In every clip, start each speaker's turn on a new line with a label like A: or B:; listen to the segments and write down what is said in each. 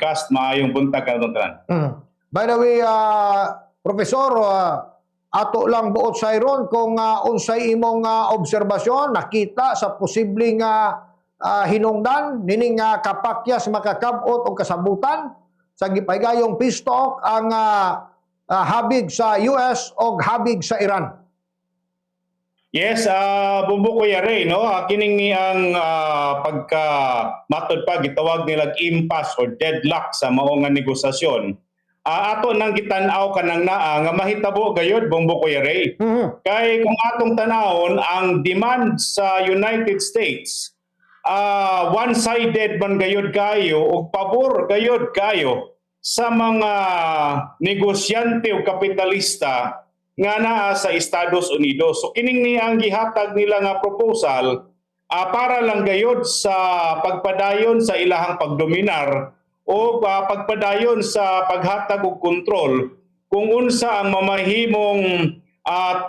A: broadcast. Maayong buntag kanatong tanan.
B: By the way, Professor, ato lang buot sa iron kung unsay imong obserbasyon nakita sa posibleng hinungdan nining kapakyas makakabot o kasabutan sa gipahigayong peace talk ang habig sa US o habig sa Iran.
A: Yes, Bumbo Kuya Ray, no? Kining ni ang pagka matod pa gitawag nilang impasse or deadlock sa mao nga negosasyon. Ato nang gitan-aw kanang naa nga mahitabo gayud Bumbo Kuya Ray. Kay kung atong tanawon ang demand sa United States, one-sided man gayud kayo o pabor gayud kayo sa mga negosyante o kapitalista nga naa sa Estados Unidos. So kining ni ang gihatag nila nga proposal para lang gayud sa pagpadayon sa ilahang pagdominar o pagpadayon sa paghatag og kontrol kung unsa ang mamahimong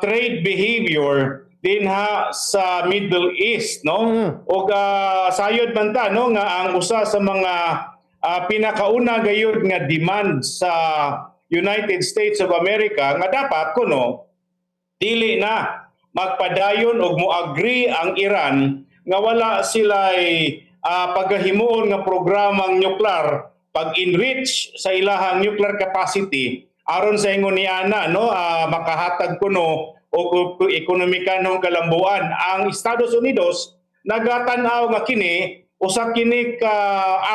A: trade behavior dinha sa Middle East, no? O sayod man ta, no, nga ang usa sa mga pinakauna gayud nga demand sa United States of America nga dapat kuno dili na magpadayon og moagree ang Iran nga wala sila'y paghimuon nga programang nuklear pag-enrich sa ilahang nuclear capacity aron sa ingon ni ana, no, makahatag kuno og ekonomikanong kalambuan. Ang Estados Unidos nagatan-aw nga kini usa kini ka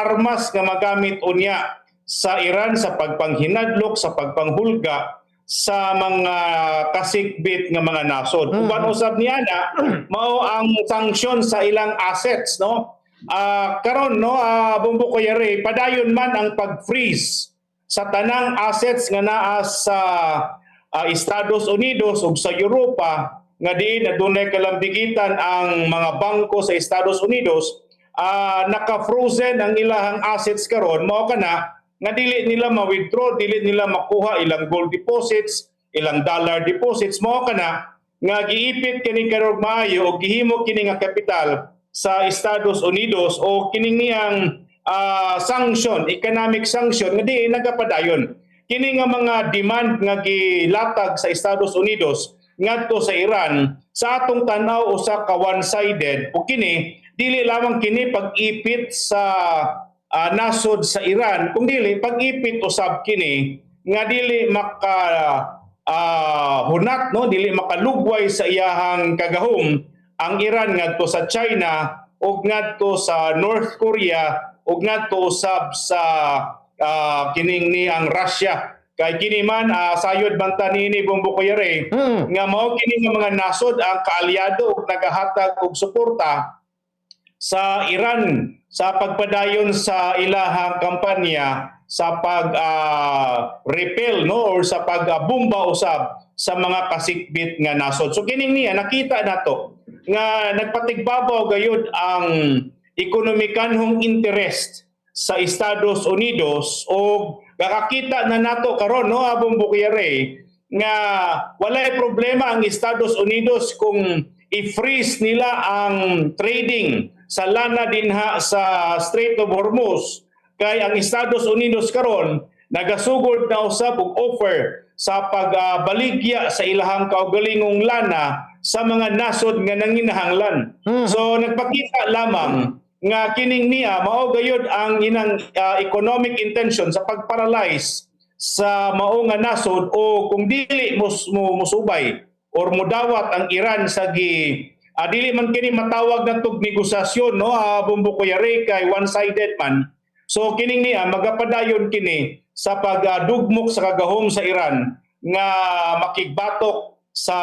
A: armas nga magamit unya sa Iran sa pagpanghinadlok, sa pagpanghulga sa mga kasikbit nga mga nasod. Uban usab niya na mao ang sanction sa ilang assets, no? Karon, no, Bumbo Kuya Ray, padayon man ang pag-freeze sa tanang assets nga naa sa Estados Unidos ug sa Europa nga diin adunay kalambigitan ang mga bangko sa Estados Unidos. Naka-frozen ang ilahang assets karon, mao kana nga dili nila ma-withdraw, dili nila makuha ilang gold deposits, ilang dollar deposits, mao kana nga giipit kini karong maayo o gihimo kini nga kapital sa Estados Unidos o kining niyang sanction, economic sanction nga di nagapadayon. Kini nga mga demand nga gilatag sa Estados Unidos ngadto sa Iran sa atong tanaw usa ka one-sided o kini dili lamang kini pag-ipit sa nasod sa Iran, kung dili pag-ipit usab kini nga dili maka hunat, no, dili makalugway sa iyahang kagahom ang Iran ngadto sa China ug ngadto sa North Korea ug ngadto usab sa kining ni ang Russia. Kay kini man sayod man ta niini Bumbo Kuya Ray nga mao kini nga mga nasod ang kaalyado ug nagahatag og suporta sa Iran sa pagpadayon sa ilahang kampanya sa pag-repel, no, or sa pagbomba usab sa mga kasikbit nga nasod. So kining niya nakita nato nga nagpatigbabaw gayud ang ekonomikanhong interest sa Estados Unidos o gakakita na nato karon, no, Bumbo Kuya Ray, nga walay problema ang Estados Unidos kung i-freeze nila ang trading sa lana dinha sa Strait of Hormuz. Kay ang Estados Unidos karon nagasugod na usab og offer sa pagbaligya sa ilahang kaugalingong lana sa mga nasod nga nanginahanglan. So nagpakita lamang nga kining niya mao gayud ang inang economic intention sa pagparalyze sa mao nga nasod o kung dili musubay or mudawat ang Iran sa dili man kini matawag na tug negosasyon, no, Bumbo Kuya Ray, kay one-sided man. So kining niya magapadayon kini sa pagdugmok sa kagahom sa Iran nga makigbatok sa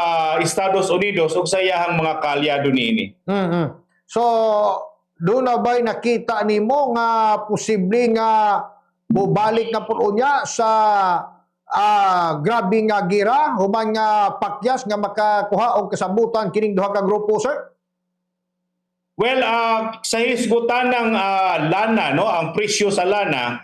A: Estados Unidos ug sa iyahang mga kaalyado niini.
B: So doon na ba'y nakita nimo nga posibleng bubalik na po niya sa grabe nga gira human nga pakyas nga makakuha og kasabutan kining duha ka grupo, sir?
A: Well, sa hisgutan ng lana, no, ang presyo sa lana,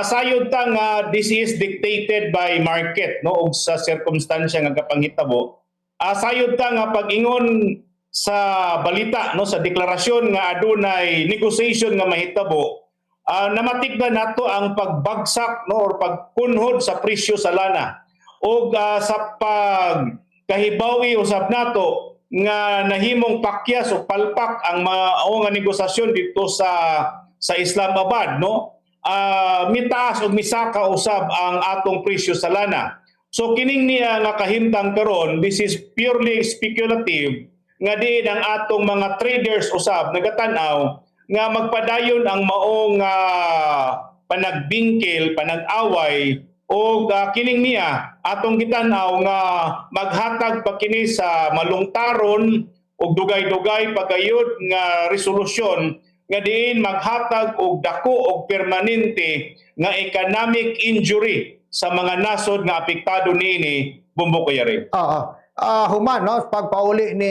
A: sayod ta nga this is dictated by market, no, og sa circumstansya nga kapanghitabo. Sayod ta nga pag-ingon sa balita, no, sa deklarasyon nga adunay negotiation nga mahitabo, namatikdan nato ang pagbagsak no or pagkunhod sa presyo sa lana o sa pagkahibawi usab nato nga nahimong pakyas o palpak ang mga negosasyon dito sa Islamabad no. Mitaas o misaka usab ang atong presyo sa lana. So kining niya nga kahimtang karon, this is purely speculative nga diin ang atong mga traders usab nagatan-aw nga magpadayon ang maong panagbingkil, panag-away o kining niya atong gitan-aw nga maghatag pa kini sa malungtaron og dugay-dugay pagayod nga resolusyon nga diin maghatag og dako og permanente nga economic injury sa mga nasod nga apektado niini, Bongbong Kuyari.
B: Human, no, pagpauli ni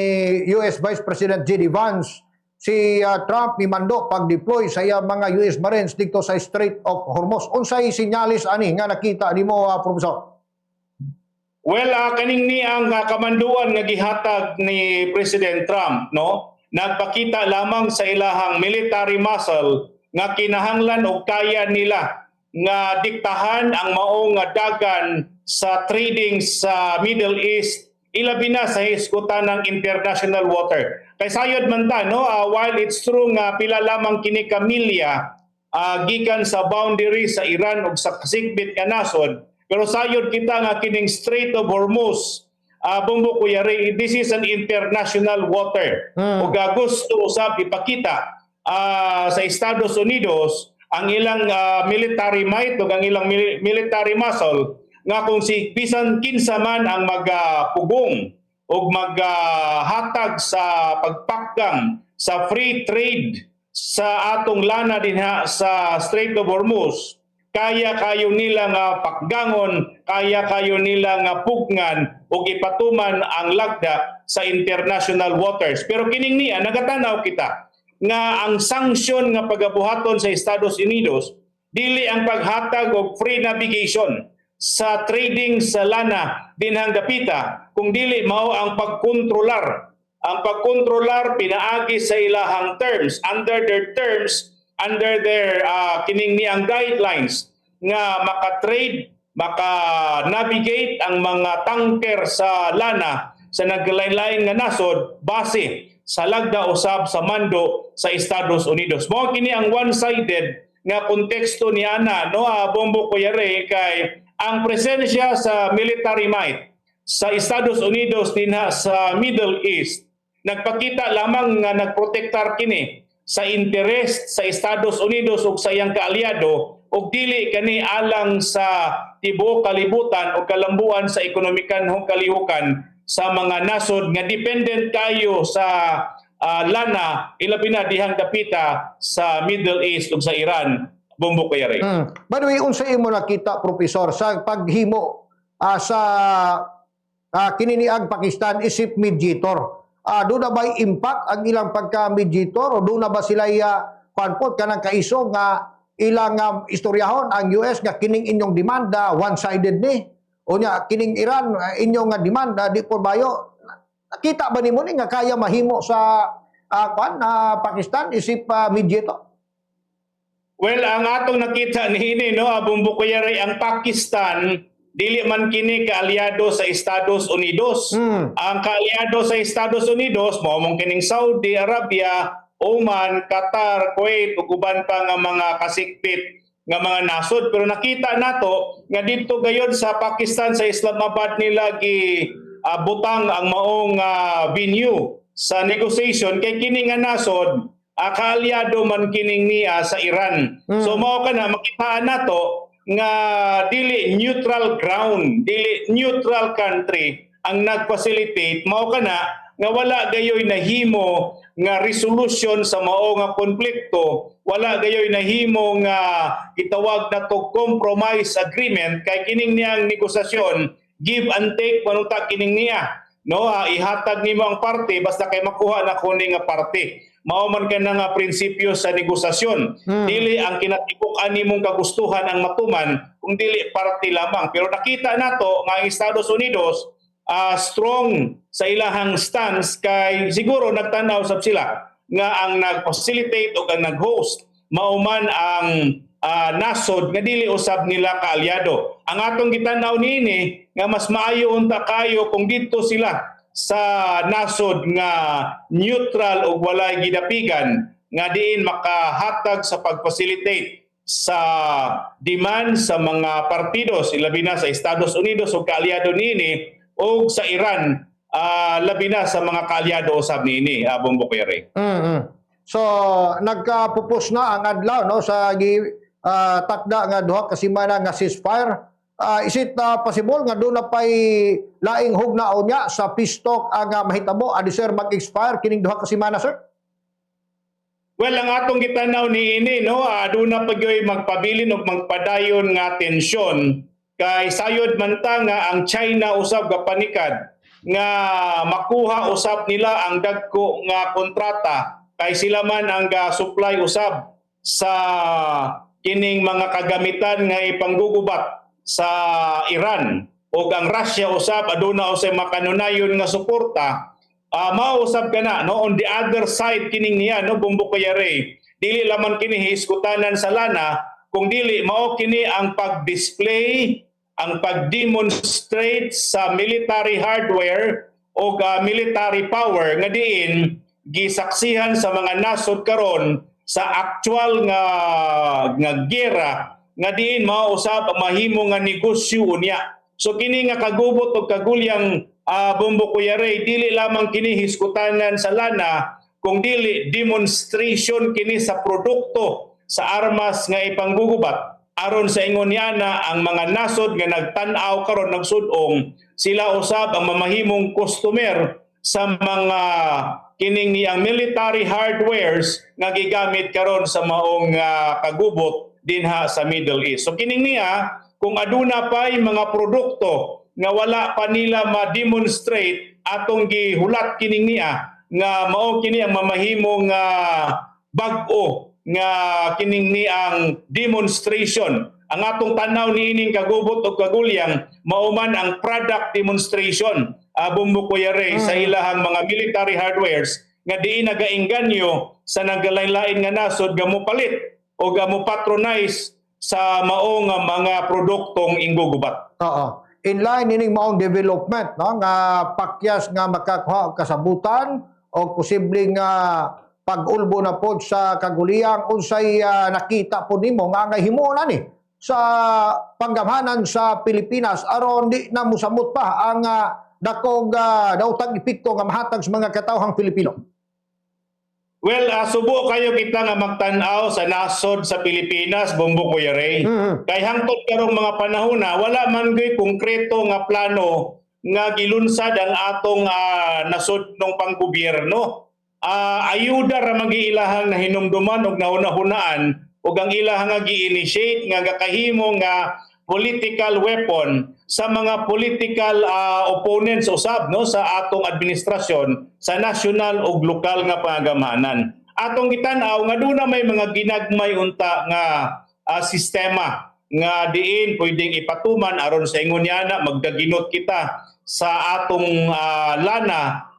B: US Vice President J.D. Vance, si Trump mimando pag-deploy sa iyang mga US Marines dito sa Strait of Hormuz. Unsay sinyalis ani nga nakita nimo, Professor?
A: Well, kaning ni ang kamanduan nga gihatag ni President Trump, no? Nagpakita lamang sa ilahang military muscle nga kinahanglan og kaya nila nga diktahan ang maong dagan sa trading sa Middle East, ilabi na sa hisgutan ng international water. Kay sayod man ta, no, while it's true nga pila lamang kini ka milya gikan sa boundary sa Iran ug sa kasigbit nga nasod, pero sayod kita nga kining Strait of Hormuz, Bongbong Kuyari, this is an international water. Ug gusto usab ipakita sa Estados Unidos ang ilang military might ug ang ilang military muscle nga kung si bisan kinsa man ang magpugong ug maghatag sa pagpakgang sa free trade sa atong lana dinha sa Strait of Hormuz, kaya kayo nila nga pakgangon, kaya kayo nila nga pugngan ug ipatuman ang lagda sa international waters. Pero kining niya nagatanaw kita nga ang sanksyon nga pagabuhaton sa Estados Unidos dili ang paghatag og free navigation sa trading sa lana dinhang dapita, kung dili mao ang pagkontrolar. Ang pagkontrolar pinaagi sa ilahang terms, under their kining niang guidelines nga maka-trade, maka-navigate ang mga tanker sa lana sa naglain-lain nga nasod base sa lagda usab sa mando sa Estados Unidos. Mao kini ang one-sided nga konteksto ni ana, no, Bongbong Kuyari, kay ang presensya sa military might sa Estados Unidos dinha sa Middle East nagpakita lamang nga nagprotektar kini sa interes sa Estados Unidos ug sa iyang kaalyado ug dili kani alang sa tibuok kalibutan o kalambuan sa ekonomikanhong kalihukan sa mga nasod nga dependent kayo sa lana, ilabi na dihang dapita sa Middle East ug sa Iran, Bongbong Kuyari.
B: By the way, unsa imo nakita, Professor, sa paghimo sa kininiag Pakistan isip mediator? Doon na ba impact ang ilang pagka-mediator o doon na ba sila panpot kanang kaiso nga ilang istoryahon ang US nga kining inyong demanda one-sided ni? O nya kining Iran inyong nga demanda di por bayo? Nakita ba nimo ni nga kaya mahimo sa Pakistan isip mediator?
A: Well, ang atong nakita niini, no, Bongbong Kuyari, ang Pakistan dili man kini kaalyado sa Estados Unidos. Ang kaalyado sa Estados Unidos mao mong kining Saudi Arabia, Oman, Qatar, Kuwait ug uban pa nga mga kasikpit nga mga nasod. Pero nakita nato nga dito gayon sa Pakistan, sa Islamabad nila butang ang maong venue sa negotiation kay kini nga nasod kaalyado man kining niya sa Iran. So mao kana makitaan nato nga dili neutral ground, dili neutral country ang nag-facilitate, mao kana nga wala gayoy nahimo nga resolution sa mao nga konflikto, wala gayoy nahimo nga itawag na to compromise agreement kay kining niyang negosasyon give and take manunta kining niya, no, ihatag nimo ang parte basta kay makuha na kuning nga parte. Mao man ka nga prinsipyo sa negosasyon. Dili ang kinatibukan nimong kagustuhan ang matuman, kung dili parte lamang. Pero nakita nato nga ang Estados Unidos strong sa ilahang stance kay siguro nagtanaw sab sila nga ang nag-facilitate o ang nag-host mauman ang nasod nga dili usab nila kaalyado. Ang atong gitan-aw niini nga mas maayo unta kayo kung didto sila sa nasod nga neutral ug walay gidapigan nga diin makahatag sa pag-facilitate sa demand sa mga partidos, labi na sa Estados Unidos ug kaalyado niini o sa Iran, labi na sa mga kaalyado usab niini, Bumbukere.
B: So nagkapupos na ang adlaw no sa takda nga duha ka semana nga ceasefire. Is it possible nga doon na pay laing hugnaon niya sa peace talk ang mahitabo adi sir mag-expire kining duha ka semana sir?
A: Well, ang atong gitanaw niini no, aduna pagyoy magpabilin ug magpadayon nga tensyon kay sayod man ta nga ang China usab ga panikad nga makuha usab nila ang dagko nga kontrata kay sila man ang supply usab sa kining mga kagamitan nga ipanggugubat sa Iran o ang Russia usab aduna usay makanunayon nga suporta. Mausab ka na no on the other side kining niya no Bumbukere, dili lamang kini hiskutanan sa lana kung dili mao kini ang pag-display, ang pag-demonstrate sa military hardware o military power nga diin gisaksihan sa mga nasod karon sa actual nga gera nga diin mao usab mahimo nga negosyo unya. So kini nga kagubot og kagulyang Bumbukere, dili lamang kini hiskutanan sa lana kung dili demonstration kini sa produkto sa armas nga ipanggugubat aron sa ingon niya na ang mga nasod nga nagtan-aw karon nagsud-ong sila usab ang mamahimong customer sa mga kining niyang military hardwares nga gigamit karon sa maong kagubot dinha sa Middle East. So kining niya kung aduna pay mga produkto nga wala pa nila ma-demonstrate atong gihulat kining niya nga mao kini ang mamahimong bag-o nga kining niyang demonstration. Ang atong tanaw niining kagubot o kagulyang mao man ang product demonstration Bumbukere sa ilahang mga military hardwares nga diin nagainganyo sa nagalain-lain nga nasod gamupalit o gamupatronize sa maong mga produktong inggugubat.
B: Oo. In line ining maong development no nga pakyas nga makakuha og kasabutan o posibleng pag-ulbo na pod sa kaguliyang unsay nakita po nimo nga himuon ni sa panggamhanan sa Pilipinas aron di na mosamot pa ang dakog daotang epekto nga mahatag sa mga katawhang Pilipino.
A: Well, subo kayo kita nga magtan-aw sa nasod sa Pilipinas, Bumbukere. Kay hangtod karong mga panahon na wala man gyud konkreto nga plano nga gilunsad ang atong nasod ng panggobyerno. Ayuda ra magiilahang na hinumduman og nauna-hunaan ug ang ilahang nga gi-initiate nga gakahimo nga political weapon sa mga political opponents usab no sa atong administrasyon sa national ug lokal nga pangagamanan. Atong gitan-aw nga duna may mga ginagmay unta nga sistema nga diin pwedeng ipatuman aron sa ingon yana magdaginot kita sa atong lana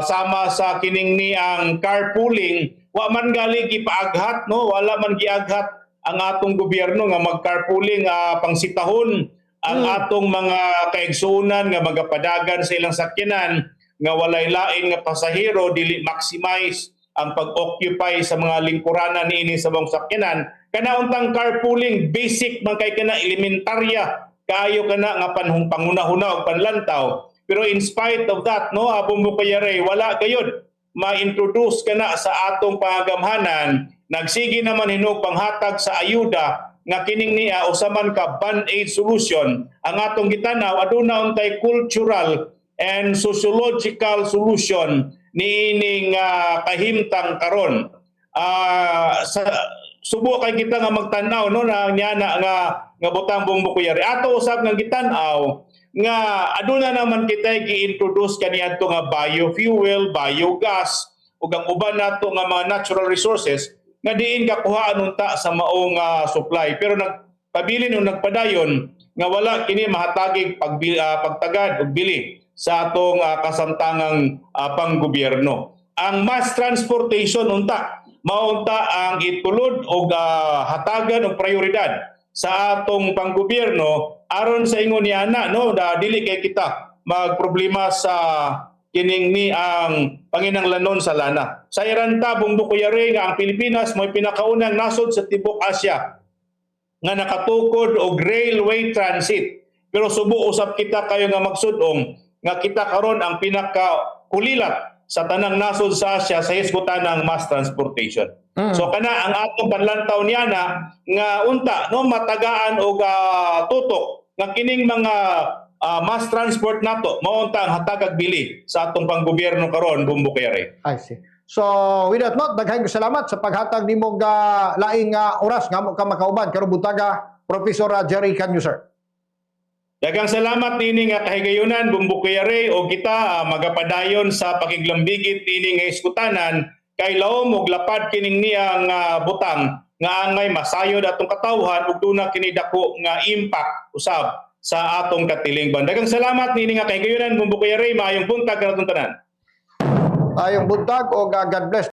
A: sama sa kining ni ang carpooling wa man gali gipaaghat no wala man giaghat ang atong gobyerno nga mag-carpooling pangsitahon ang atong mga kaigsuonan nga magapadagan sa ilang sakyanan nga walay lain nga pasahero dili maximize ang pag-occupy sa mga lingkuranan niini sa mga sakyanan kana untang carpooling basic man kay kana elementarya kaayo kana nga panghuna-huna og panlantaw pero in spite of that no Bumbukere wala gayud ma-introduce kana sa atong pangagamhanan nagsigi naman hinog panghatag sa ayuda nga kining niya usaman ka band-aid solution ang atong gitanaw aduna untay cultural and sociological solution niining kahimtang karon subo kay kita nga magtan-aw no na nyana nga butang Bumbukere ato usab nga gitan-aw nga aduna naman kita gi-introduce kaniadto nga biofuel, biogas ug ang uban nato nga mga natural resources nga diin kakuhaan unta sa maong supply pero nagpabilin o nagpadayon nga wala kini mahatagig pagtagad og bili sa atong kasamtangang panggobyerno. ang mass transportation unta maunta ang itulod og hatagan og prioridad sa atong panggobyerno aron sa ingon ni ana no dili kay kita magproblema sa kining ni ang panginahanglanon sa lana. Sa iranta bumbukuyari nga ang Pilipinas mo'y pinakaunang nasod sa tibok Asya nga nakatukod og railway transit. Pero subo usab kita kayo nga magsudong nga kita karon ang pinakakulilat sa tanang nasod sa Asya sa hisgutan ng mass transportation. So kana ang atong panlantaw niya nga unta no matagaan og tutok nga kining mga mass transport nato mao unta ang hatag bili sa atong panggobyerno karon bumbukere.
B: I see. So, with that note, daghang salamat sa paghatag nimong laing oras nga mo ka makauban karong buntaga, Professor Jerry Canyo, sir.
A: Daghang salamat nini nga kahigayunan bumbukere o kita magapadayon sa pakiglambigit nini nga iskutanan kay laom og lapad kining niyang butang nga angay masayod atong katawhan ug duna kini dako nga impact usab sa atong katilingban. Daghang salamat nini nga kahigayunan bumbukere maayong buntag kanatong tanan.
B: Ayong buntag o God bless.